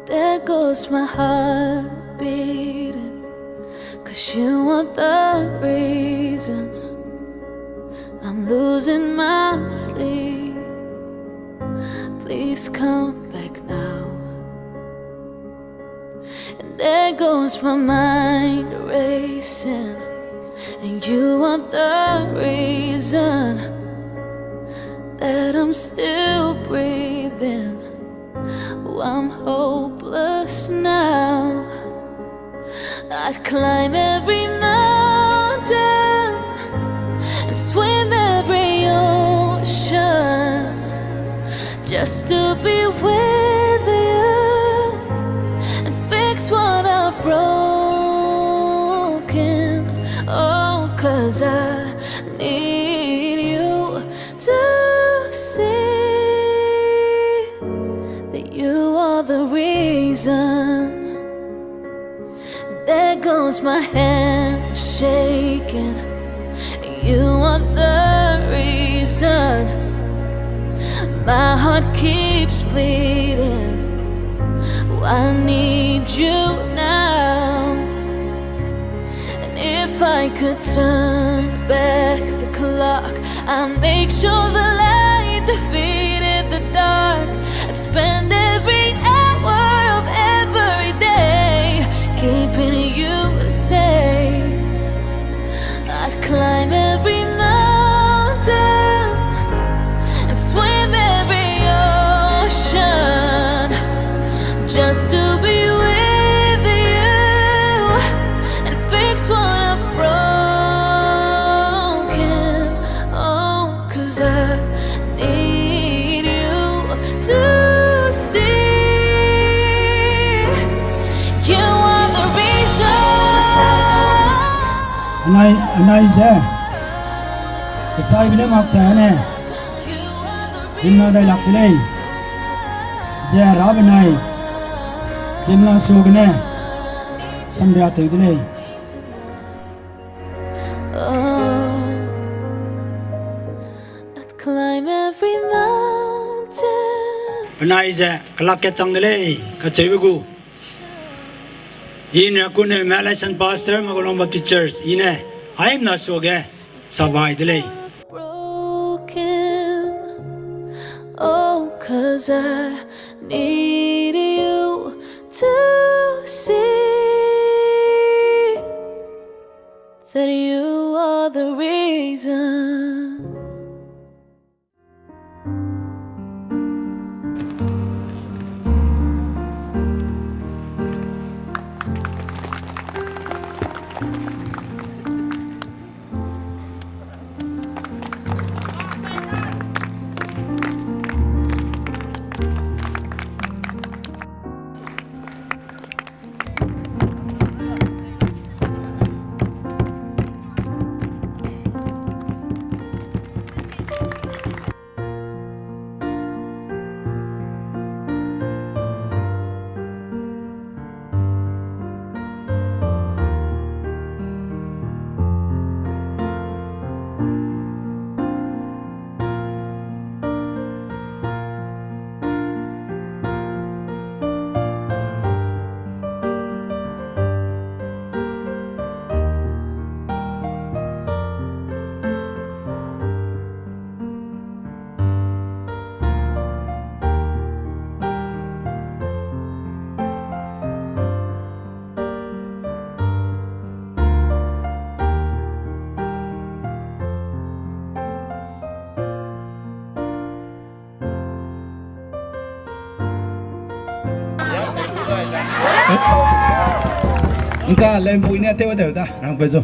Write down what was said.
There goes my heart beating, 'cause you are the reason I'm losing my sleep. Please come back now. And there goes my mind racing, and you are the reason that I'm still breathing. Oh, I'm hopeless now. I'd climb every mountain and swim every ocean just to be with you and fix what I've broken. Oh, 'cause I need you to see that you are the reason. There goes my hand shaking, you are the reason my heart keeps bleeding. Oh, I need you now. And if I could turn back the clock, I'd make sure the light defeated the dark. I'd spend every hour of every day keeping you safe. I'd climb every mountain and swim every ocean just to be with you and fix what I've broken. Oh, 'cause I need you to see you are the reason. Anai ze sai bile mak cha ne inna dai lak tilei ze rab nai simla sugne sandya te dilei. I'd climb every mountain. Anai ze kalak ke chang dilei ka chebigu ine kune Malaysian pastor magolong teachers ine I'm not so ge sabai dilei. Broken. Oh, 'cause I need you to see that you are the reason. Engkau lembu ini ada apa dah? Orang bezo.